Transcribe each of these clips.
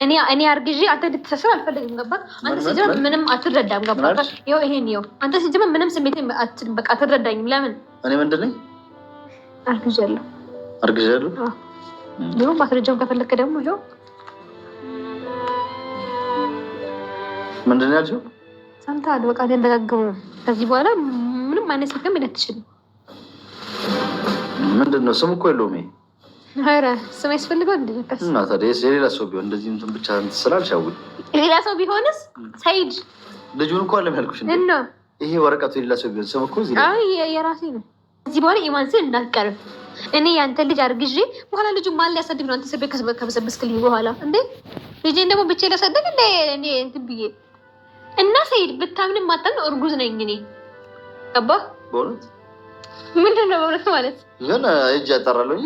እኔ አርግዤ አንተ እንድትሰስር አልፈልግም። ገባህ? አንተ ሲጀምር ምንም አትረዳም። ገባህ? ይኸው ይሄን ይኸው አንተ ሲጀምር ምንም ስሜት በቃ አትረዳኝም። ለምን? እኔ ምንድን ነኝ? አርግዣለሁ። ደግሞ ማስረጃውን ከፈለክ ደግሞ ይኸው ምንድን ነው ያልሽው? ሰምተሃል? በቃ ተንደጋግሙ። ከዚህ በኋላ ምንም አይነት ስልክም ይነትሽል። ምንድን ነው ስሙ እኮ የለውም። ኧረ ስም ያስፈልገው እንዴ? እና ታዲያ የሌላ ሰው ቢሆን እንደዚህ እንትን ብቻ ስላልሻውል የሌላ ሰው ቢሆንስ? ሰይድ ልጁን እኮ አለም ያልኩሽ እና ይሄ ወረቀቱ የሌላ ሰው ቢሆን ስም እኮ እዚህ አይ የራሴ ነው። እዚህ በኋላ ኢማንስን እንዳትቀርብ። እኔ ያንተ ልጅ አርግዤ በኋላ ልጁ ማን ሊያሳድግ ነው? አንተ ሰበክ ከበሰበስክልኝ በኋላ እንዴ ልጄን ደግሞ ብቻ ላሳድግ እንዴ? እኔ እንትን ብዬ እና ሰይድ ብታምንም ማጣን እርጉዝ ነኝ እኔ። ገባህ? በእውነት ምንድን ነው በእውነት ማለት? ግን እጅ ያጠራለሁ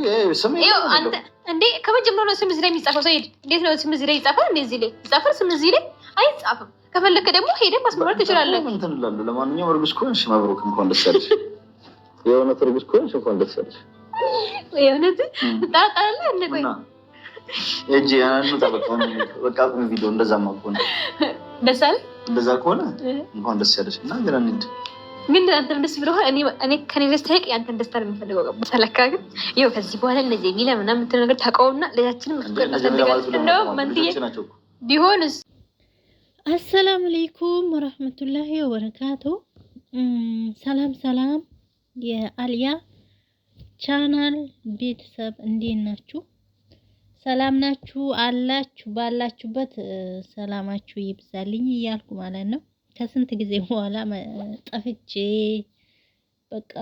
ስም አንተ እንዴ ከመጀመሪያው ነው ስም እዚህ ላይ የሚጻፈው። ሰይድ እንዴት ነው ስም እዚህ ላይ ይጻፋል? እንዴ እዚህ ላይ ይጻፋል? ስም እዚህ ላይ አይጻፍም። ከፈለክ ደግሞ ሄደህ ማስመረጥ ትችላለህ። እንትን እላለሁ። ለማንኛውም እርጉዝ ከሆንሽ መብሩክ፣ እንኳን ደስ ያለሽ። የእውነት እርጉዝ ከሆንሽ እንኳን ደስ ያለሽ። የእውነት ትጠራጠራለህ? እንደ ቆይ እጅ ያንኑ ተበቃው በቃ ቁም ቪዲዮ እንደዛማ ከሆነ ደስ አለ። እንደዛ ከሆነ እንኳን ደስ ያለሽ እና ግን እንዴ ግን አንተ ደስ ብሎህ እኔ ከኔ ደስታ ይቅ ያንተን ደስታ ነው የምፈልገው። ገባህ? ተለካ ግን ይኸው ከዚህ በኋላ እነዚህ ሚላ ምናምን የምትለው ነገር ታውቀውና ልጃችንን እንደው መንትዬ ቢሆንስ። አሰላሙ አለይኩም ወራህመቱላሂ ወበረካቱ። ሰላም ሰላም የአልያ ቻናል ቤተሰብ እንዴት ናችሁ? ሰላም ናችሁ አላችሁ? ባላችሁበት ሰላማችሁ ይብዛልኝ እያልኩ ማለት ነው። ከስንት ጊዜ በኋላ ጠፍቼ በቃ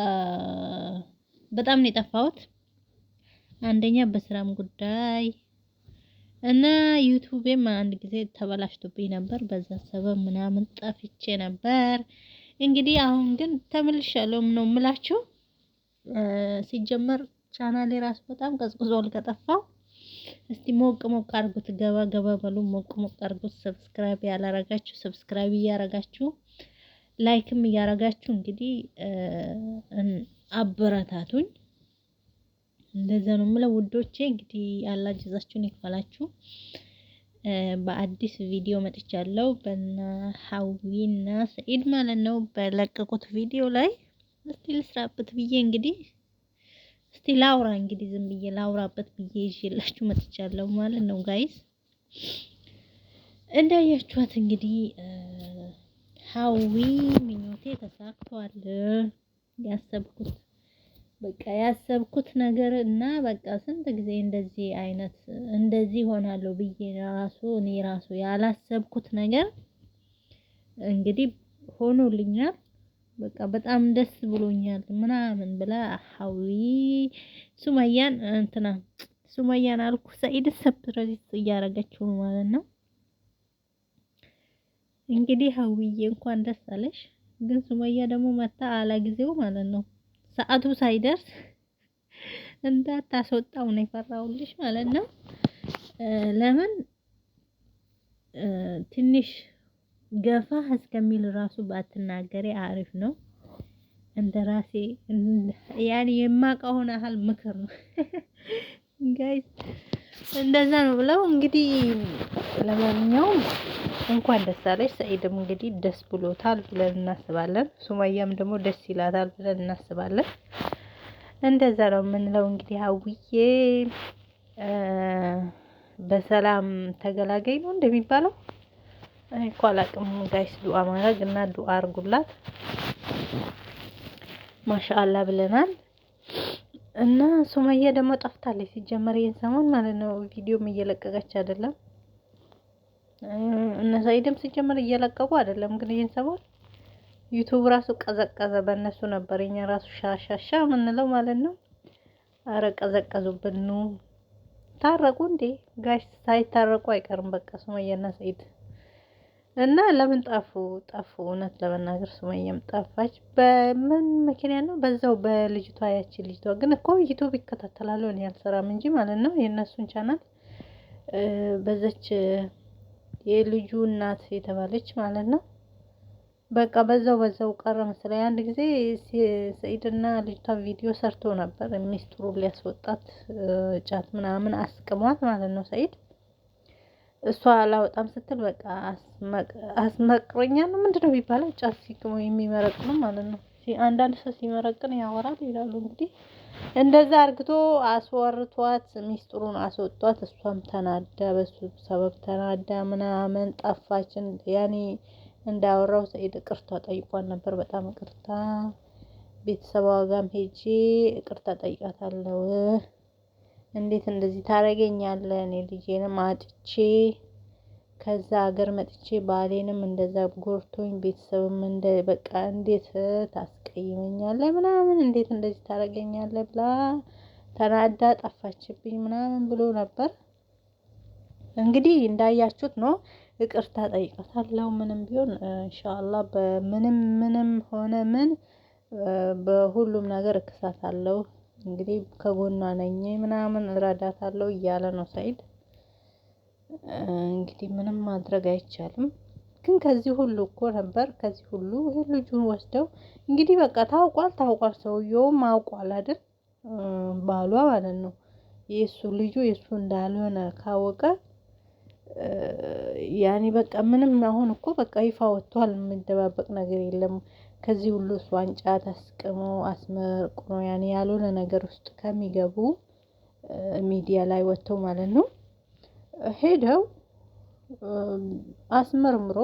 በጣም ነው የጠፋሁት። አንደኛ በስራም ጉዳይ እና ዩቲዩብም አንድ ጊዜ ተበላሽቶብኝ ነበር። በዛ ሰበብ ምናምን ጠፍቼ ነበር። እንግዲህ አሁን ግን ተመልሻለሁ ነው የምላችሁ። ሲጀመር ቻናሌ ራሱ በጣም ቀዝቅዟል ከጠፋው። እስቲ ሞቅ ሞቅ አድርጉት፣ ገባ ገባ በሉ፣ ሞቅ ሞቅ አድርጉት። ሰብስክራይብ ያላረጋችሁ ሰብስክራይብ እያረጋችሁ ላይክም እያረጋችሁ እንግዲህ አበረታቱኝ። እንደዛ ነው የምለው ውዶቼ። እንግዲህ አላህ ጀዛችሁን ይክፈላችሁ። በአዲስ ቪዲዮ መጥቻለሁ በእነ ሀዊና ሰኢድ ማለት ነው። በለቀቁት ቪዲዮ ላይ እስቲ ልስራበት ብዬ እንግዲህ እስቲ ላውራ እንግዲህ ዝም ብዬ ላውራበት ብዬ ይዤላችሁ መጥቻለሁ ማለት ነው ጋይስ። እንዳያችኋት እንግዲህ ሀዊ ምኞቴ ተሳክቷል። ያሰብኩት በቃ ያሰብኩት ነገር እና በቃ ስንት ጊዜ እንደዚህ ሆናለሁ ብዬ እኔ ራሱ ያላሰብኩት ነገር እንግዲህ ሆኖልኛል። በቃ በጣም ደስ ብሎኛል ምናምን ብላ ሀዊ ሱመያን አልኩ ሰኢድ ሰፕራይዝ እያረገችው ማለት ነው። እንግዲህ ሀዊዬ እንኳን ደስ አለሽ። ግን ሱመያ ደግሞ መታ አላ ጊዜው ማለት ነው ሰዓቱ ሳይደርስ እንዳታስወጣው ነው የፈራውልሽ ማለት ነው። ለምን ትንሽ ገፋ እስከሚል ራሱ ባትናገሪ አሪፍ ነው። እንደራሴ ያኔ የማውቀውን ያህል ምክር ነው ጋይስ፣ እንደዛ ነው ብለው እንግዲህ ለማንኛውም እንኳን ደስ አለሽ። ሰኢድም እንግዲህ ደስ ብሎታል ብለን እናስባለን። ሱመያም ደግሞ ደስ ይላታል ብለን እናስባለን። እንደዛ ነው የምንለው እንግዲህ ሀዊዬ በሰላም ተገላገኝ ነው እንደሚባለው። እኮ አላቅም ጋይስ። ዱአ ማድረግ እና ዱአ አርጉላት ማሻአላ ብለናል። እና ሱመያ ደግሞ ጠፍታለች ሲጀመር ይሄን ሰሞን ማለት ነው። ቪዲዮም እየለቀቀች አይደለም። እነ ሰኢድም ሲጀመር እየለቀቁ አይደለም። ግን ይሄን ሰሞን ዩቲዩብ ራሱ ቀዘቀዘ። በእነሱ ነበር እኛ ራሱ ሻሻሻ ምንለው ማለት ነው። አረ ቀዘቀዙብን ነው። ታረቁ እንዴ ጋይስ? ሳይታረቁ አይቀርም በቃ ሱመያና ሰኢድ እና ለምን ጠፉ? እውነት ለመናገር ሱመያም ጠፋች። በምን ምክንያት ነው? በዛው በልጅቷ ያቺ ልጅቷ ግን እኮ ዩቲዩብ ይከታተላሉ እኔ አልሰራም እንጂ ማለት ነው የእነሱን ቻናል በዛች የልጁ እናት የተባለች ማለት ነው። በቃ በዛው ቀረ መሰለኝ። አንድ ጊዜ ሰኢድና ልጅቷ ቪዲዮ ሰርቶ ነበር ሚስጥሩ ሊያስወጣት ጫት ምናምን አስቅሟት ማለት ነው ሰኢድ እሷ አላወጣም ስትል በቃ አስመቅረኛ ነው ምንድነው የሚባለው? ጫት ሲቅሙ የሚመረቅ ነው ማለት ነው። አንዳንድ ሰው ሲመረቅን ያወራል ይላሉ። እንግዲህ እንደዛ አርግቶ አስወርቷት ሚስጥሩን አስወጧት። እሷም ተናዳ በሱ ሰበብ ተናዳ ምናምን ጠፋችን። ያኔ እንዳወራው ሰኢድ ይቅርታ ጠይቋን ነበር። በጣም ይቅርታ ቤተሰቧ ጋርም ሄጄ ይቅርታ ጠይቃታለሁ። እንዴት እንደዚህ ታረገኛለህ? እኔ ልጄንም አጥቼ ከዛ ሀገር መጥቼ ባሌንም እንደዛ ጎርቶኝ ቤተሰብም እንደ በቃ እንዴት ታስቀይመኛለህ ምናምን እንዴት እንደዚህ ታረገኛለህ ብላ ተናዳ ጠፋችብኝ ምናምን ብሎ ነበር። እንግዲህ እንዳያችሁት ነው። ይቅርታ ጠይቃታለሁ። ምንም ቢሆን ኢንሻአላህ ምንም ሆነ ምን በሁሉም ነገር እክሳታለሁ። እንግዲህ ከጎኗ ነኝ ምናምን እረዳታለሁ እያለ ነው ሰኢድ። እንግዲህ ምንም ማድረግ አይቻልም። ግን ከዚህ ሁሉ እኮ ነበር ከዚህ ሁሉ ይሄ ልጁን ወስደው እንግዲህ በቃ ታውቋል ሰውየውም አውቋል አይደል? ባሏ ማለት ነው። የሱ ልጁ የሱ እንዳልሆነ ካወቀ ያኔ በቃ ምንም አሁን እኮ በቃ ይፋ ወጥቷል። የሚደባበቅ ነገር የለም። ከዚህ ሁሉ እሱ ዋንጫ አስቅሞ አስመርቆ ያኔ ያልሆነ ነገር ውስጥ ከሚገቡ ሚዲያ ላይ ወጥተው ማለት ነው ሄደው አስመርምሮ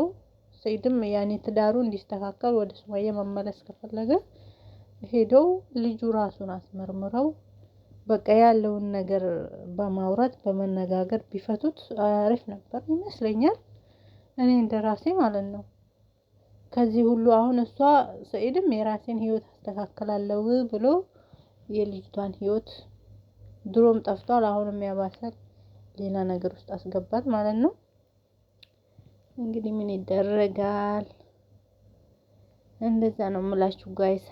ሰኢድም ያኔ ትዳሩ እንዲስተካከል ወደ ሱመያ መመለስ ከፈለገ ሄደው ልጁ ራሱን አስመርምረው በቃ ያለውን ነገር በማውራት በመነጋገር ቢፈቱት አሪፍ ነበር ይመስለኛል። እኔ እንደራሴ ማለት ነው። ከዚህ ሁሉ አሁን እሷ ሰኢድም የራሴን ህይወት አስተካክላለሁ ብሎ የልጅቷን ህይወት ድሮም ጠፍቷል አሁንም ያባሳል ሌላ ነገር ውስጥ አስገባት ማለት ነው። እንግዲህ ምን ይደረጋል? እንደዛ ነው የምላችሁ ጋይስ።